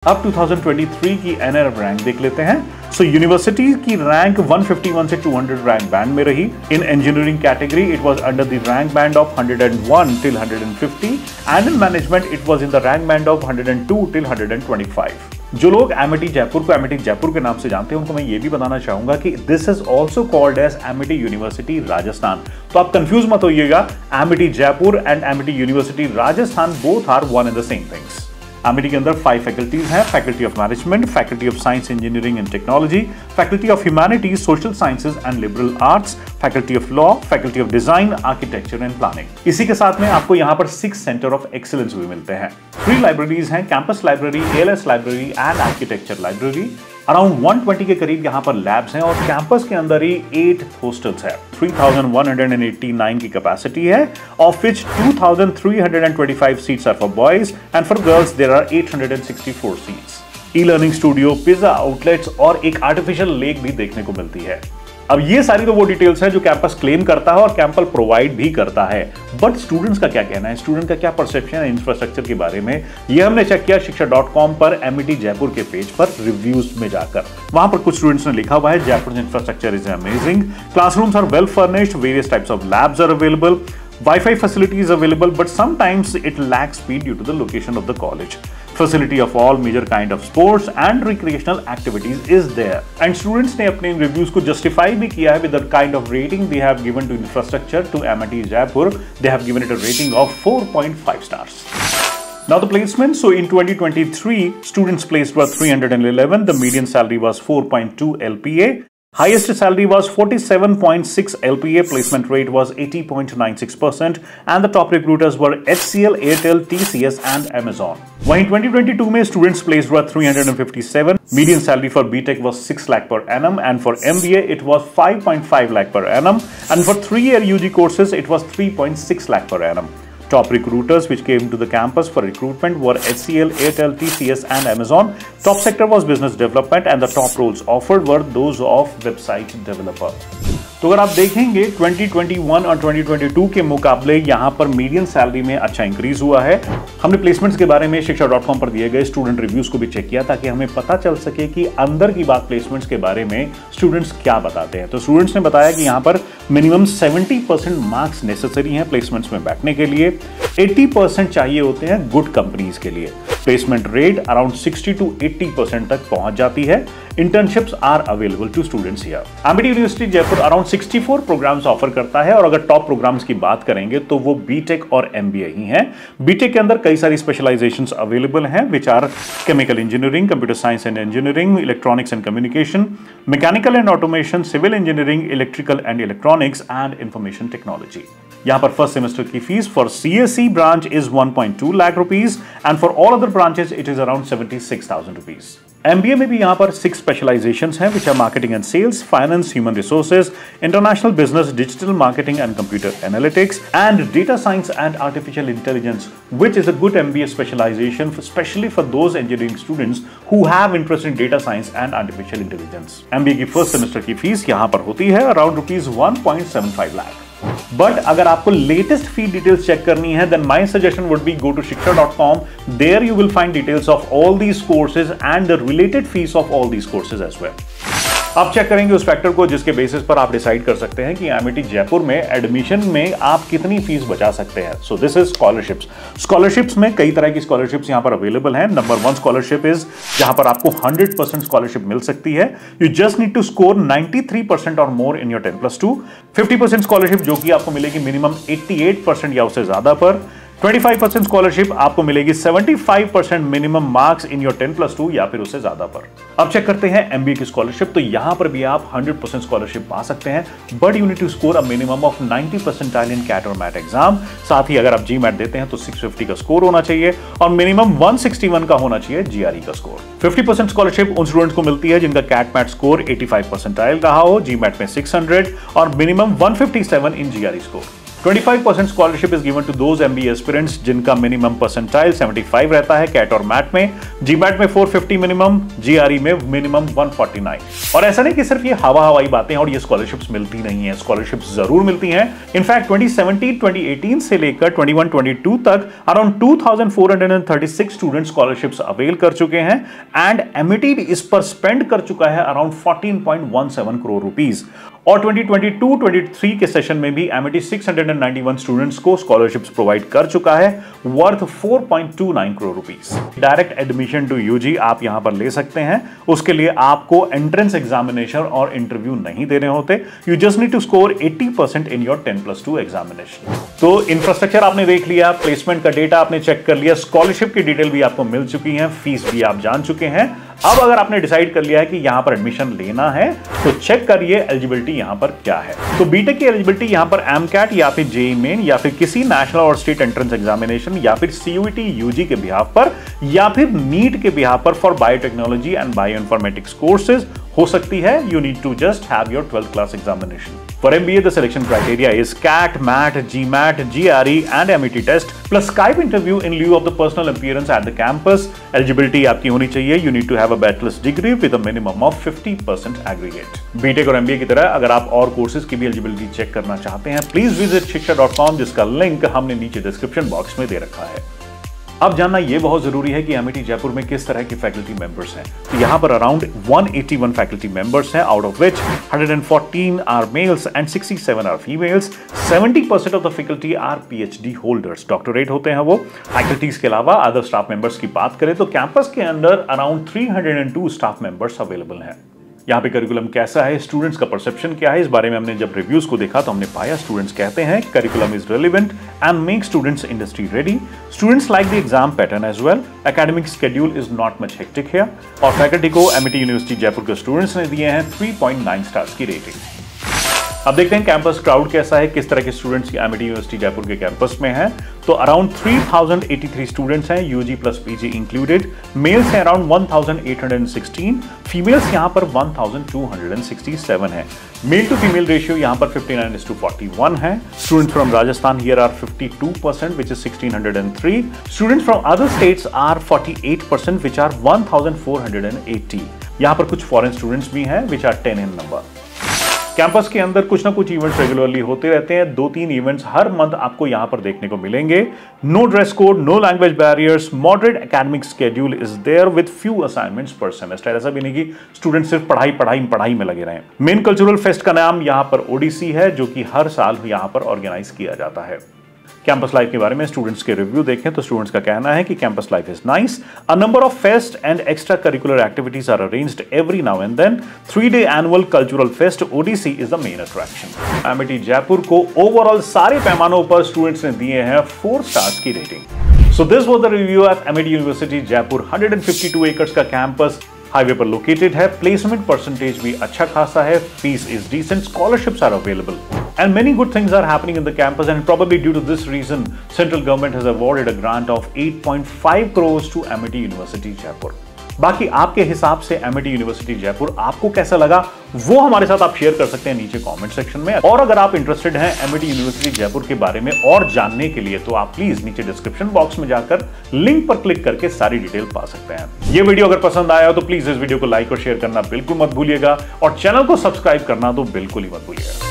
अब 2023 की NRF rank देख लेते हैं। सो यूनिवर्सिटी की रैंक 151 से 200 रैंक बैंड में रही। इन engineering category it was under the rank band of 101 till 150 and in management it was in the rank band of 102 till 125। जो लोग एमिटी जयपुर को एमिटी जयपुर के नाम से जानते हैं उनको मैं ये भी बताना चाहूंगा कि this is also called as Amity university Rajasthan. तो आप कंफ्यूज मत होइएगा, Amity Jaipur and Amity university Rajasthan both are one and the same things. Amity के अंदर 5 फैकल्टीज हैं, faculty of management, faculty of science engineering and technology, faculty of humanities social sciences and liberal arts, faculty of law, faculty of design architecture and planning. इसी के साथ में आपको यहाँ पर 6 सेंटर ऑफ एक्सीलेंस भी मिलते हैं। 3 लाइब्रेरीज हैं, campus library, ALS library and architecture library. Around 120 के करीब यहाँ पर लैब्स हैं और कैंपस के अंदर ही 8 हॉस्टल्स है। 3189 की कैपेसिटी है, of which 2325 seats are for boys and for girls there are 864 seats. E-learning studio, pizza outlets और एक आर्टिफिशियल लेक भी देखने को मिलती है। अब ये सारी तो वो डिटेल्स है जो कैंपस क्लेम करता है और कैंपस प्रोवाइड भी करता है, बट स्टूडेंट्स का क्या कहना है, स्टूडेंट का क्या परसेप्शन है इंफ्रास्ट्रक्चर के बारे में, ये हमने चेक किया शिक्षा.com पर एमिटी जयपुर के पेज पर रिव्यूज में जाकर। वहां पर कुछ स्टूडेंट्स ने लिखा हुआ है Jaipur infrastructure is amazing, classrooms are well furnished, various types of labs are available, Wi-Fi facilities available, but sometimes it lacks speed due to the location of the college. Facility of all major kind of sports and recreational activities is there. And students ने अपने reviews को justify भी किया है with the kind of rating they have given to infrastructure to MIT Jaipur. They have given it a rating of 4.5 stars. Now the placement. So in 2023, students placed were 311. The median salary was 4.2 LPA. Highest salary was 47.6 LPA, placement rate was 80.96% and the top recruiters were HCL, Airtel, TCS and Amazon. वहीं 2022 में students placed were 357. Median salary for BTech was 6 lakh per annum and for MBA it was 5.5 lakh per annum and for 3-year UG courses it was 3.6 lakh per annum. Top recruiters which came to the campus for recruitment were HCL, Airtel, TCS and Amazon. Top sector was business development and the top roles offered were those of website developer. तो अगर आप देखेंगे 2021 और 2022 के मुकाबले यहाँ पर median salary में अच्छा इंक्रीज हुआ है। हमने प्लेसमेंट्स के बारे में शिक्षा.com पर दिए गए स्टूडेंट रिव्यूज को भी चेक किया ताकि हमें पता चल सके कि अंदर की बात प्लेसमेंट्स के बारे में स्टूडेंट्स क्या बताते हैं। तो स्टूडेंट्स ने बताया कि यहाँ पर मिनिमम 70% मार्क्स नेसेसरी हैं प्लेसमेंट्स में बैठने के लिए, 80% चाहिए होते हैं गुड कंपनीज के लिए। प्लेसमेंट रेट अराउंड 60 to 80% तक पहुंच जाती है। Internships are available to students here. Amity University Jaipur around 64 programmes offer करता है और अगर टॉप प्रोग्राम्स की बात करेंगे तो वो बीटेक और एमबीए ही हैं। बीटेक के अंदर कई सारी स्पेशलाइजेशंस अवेलेबल हैं which are chemical engineering, computer science and engineering, electronics and communication, mechanical and automation, civil engineering, electrical and electronics and information technology. यहाँ पर फर्स्ट सेमेस्टर की fees for CSE branch is 1.2 lakh rupees and for all other branches it is around 76,000 rupees. MBA में भी यहाँ पर 6 specialisations हैं which are marketing and sales, finance, human resources, international business, digital marketing and computer analytics and data science and artificial intelligence, which is a good MBA specialization especially for those engineering students who have interest in data science and artificial intelligence. MBA की first semester की fees यहाँ पर होती है around rupees 1.75 lakh. But अगर आपको latest फी details check करनी है then my suggestion would be go to shiksha.com. There you will find details of all these courses and the related fees of all these courses as well. आप check करेंगे उस factor को जिसके basis पर आप decide कर सकते हैं कि एमिटी जयपुर में एडमिशन में आप कितनी फीस बचा सकते हैं। So this is scholarships. Scholarships में कई तरह की स्कॉलरशिप्स यहां पर अवेलेबल हैं। नंबर 1 स्कॉलरशिप इज जहां पर आपको 100% स्कॉलरशिप मिल सकती है। You just need to score 93% और मोर इन योर 10+2। 50% स्कॉलरशिप जो कि आपको मिलेगी मिनिमम 88% या उससे ज्यादा पर। 25% स्कॉलरशिप आपको मिलेगी 75% मिनिमम मार्क्स इन योर 10+2 या फिर उससे ज्यादा पर। अब चेक करते हैं एमबीए की स्कॉलरशिप। तो यहां पर भी आप 100% स्कॉलरशिप पा सकते हैं but you need to score a minimum of 90 percentile in CAT और मैट एग्जाम। साथ ही अगर आप जीमैट देते हैं तो 650 का स्कोर होना चाहिए और मिनिमम 161 का होना चाहिए जीआरई का स्कोर। 50% स्कॉलरशिप उन स्टूडेंट्स को मिलती है जिनका कैट मैट स्कोर 85 परसेंटाइल रहा हो, जीमैट में 600 और minimum 157 in GRE score. 25% scholarship is given to those MBA aspirants जिनका मिनिमम परसेंटाइल 75 रहता है कैट और मैट में, GMAT में 450 मिनिमम, GRE में मिनिमम 149। और ऐसा नहीं कि सिर्फ ये हवाई बातें हैं और ये स्कॉलरशिप्स मिलती नहीं है, स्कॉलरशिप्स जरूर मिलती हैं। इनफैक्ट 2017-2018 से लेकर 21-22 तक अराउंड 2436 स्टूडेंट स्कॉलरशिप्स अवेल कर चुके हैं एंड एमिटी इस पर स्पेंड कर चुका है अराउंड 14.17 करोड़ रुपीस। और 2022-23 के सेशन में भी एमिटी 691 स्टूडेंट्स को स्कॉलरशिप्स प्रोवाइड कर चुका है worth 4.29 crore rupees. Direct admission to UG आप यहां पर ले सकते हैं, उसके लिए आपको एंट्रेंस एग्जामिनेशन और इंटरव्यू नहीं देने होते। You just need to score 80% in your 10+2 examination. तो इंफ्रास्ट्रक्चर आपने देख लिया, प्लेसमेंट का डेटा आपने चेक कर लिया, स्कॉलरशिप की डिटेल भी आपको मिल चुकी है, फीस भी आप जान चुके हैं। अब अगर आपने डिसाइड कर लिया है कि यहां पर एडमिशन लेना है तो चेक करिए एलिजिबिलिटी यहां पर क्या है। तो बीटेक की एलिजिबिलिटी यहां पर एमकैट या फिर जेईई मेन या फिर किसी नेशनल और स्टेट एंट्रेंस एग्जामिनेशन या फिर सीयूईटी यूजी के बिहाफ पर या फिर नीट के बिहाफ पर for biotechnology and bioinformatics courses हो सकती है। You need to just have your 12th class examination. For MBA, the selection criteria is CAT, MAT, GMAT, GRE and MET test plus Skype interview in lieu of the personal appearance at the campus. Eligibility आपकी होनी चाहिए. You need to have a bachelor's degree with a minimum of 50% aggregate. BTech और MBA की तरह अगर आप और courses की भी एलिजिबिलिटी चेक करना चाहते हैं, प्लीज विजिट shiksha.com जिसका लिंक हमने नीचे डिस्क्रिप्शन बॉक्स में दे रखा है। अब जानना यह बहुत जरूरी है कि एमिटी जयपुर में किस तरह की फैकल्टी मेंबर्स हैं। तो यहां पर अराउंड 181 फैकल्टी मेंबर्स हैं, out of which 114 are males and 67 are females. 70% of the faculty are PhD holders, doctorate होते हैं वो। फैकल्टीज के अलावा अदर स्टाफ मेंबर्स की बात करें तो कैंपस के अंदर अराउंड 302 स्टाफ मेंबर्स अवेलेबल हैं। यहाँ पे करिकुलम कैसा है, स्टूडेंट्स का परसेप्शन क्या है, इस बारे में हमने जब रिव्यूज को देखा तो हमने पाया स्टूडेंट्स कहते हैं curriculum is relevant and make students industry ready. Students like the exam pattern as well. Academic schedule is not much hectic here. और फैकल्टी को एमिटी यूनिवर्सिटी जयपुर के स्टूडेंट्स ने दिए हैं 3.9 स्टार्स की रेटिंग। अब देखते हैं कैंपस क्राउड कैसा है, किस तरह के स्टूडेंट्स एमिटी यूनिवर्सिटी जयपुर के कैंपस में हैं। तो अराउंड 3083 स्टूडेंट्स हैं, UG plus PG included. Males हैं अराउंड 1816, फीमेल्स यहां पर 1267 है। मेल टू फीमेल रेशियो यहां पर 59:41 है। Students from Rajasthan here are 52% which is 1603। Students from other states are 48% which are 1480। यहां पर कुछ फॉरेन स्टूडेंट्स भी हैं which are 10 in number. Campus के अंदर कुछ ना कुछ इवेंट्स रेगुलरली होते रहते हैं, 2-3 इवेंट्स हर मंथ आपको यहां पर देखने को मिलेंगे। No dress code, no language barriers, moderate academic schedule is there with few assignments per semester. ऐसा भी नहीं कि स्टूडेंट सिर्फ पढ़ाई में लगे रहें। मेन कल्चरल फेस्ट का नाम यहां पर ओडीसी है, जो कि हर साल यहां पर ऑर्गेनाइज किया जाता है। कैंपस लाइफ के बारे में स्टूडेंट्स के रिव्यू देखें तो स्टूडेंट्स का कहना है कि campus life is nice. A number of fest and extra curricular activities are arranged every now and then. 3-day annual cultural fest Odyssey is the main attraction. Amity Jaipur को overall सारे पैमानों पर स्टूडेंट्स ने दिए हैं 4 स्टार्स की rating. So this was the review of Amity University Jaipur 152 acres का campus highway पर लोकेटेड है। प्लेसमेंट परसेंटेज भी अच्छा खासा है, fees is decent, scholarships are available and many good things are happening in the campus, and probably due to this reason central government has awarded a grant of 8.5 crores to Amity University Jaipur. बाकी आपके हिसाब से Amity University Jaipur आपको कैसा लगा वो हमारे साथ आप शेयर कर सकते हैं नीचे कमेंट सेक्शन में। और अगर आप इंटरेस्टेड हैं एमिटी यूनिवर्सिटी जयपुर के बारे में और जानने के लिए तो आप प्लीज नीचे डिस्क्रिप्शन बॉक्स में जाकर लिंक पर क्लिक करके सारी डिटेल पा सकते हैं। ये वीडियो अगर पसंद आया तो प्लीज इस वीडियो को लाइक और शेयर करना बिल्कुल मत भूलिएगा और चैनल को सब्सक्राइब करना तो बिल्कुल ही मत भूलिएगा।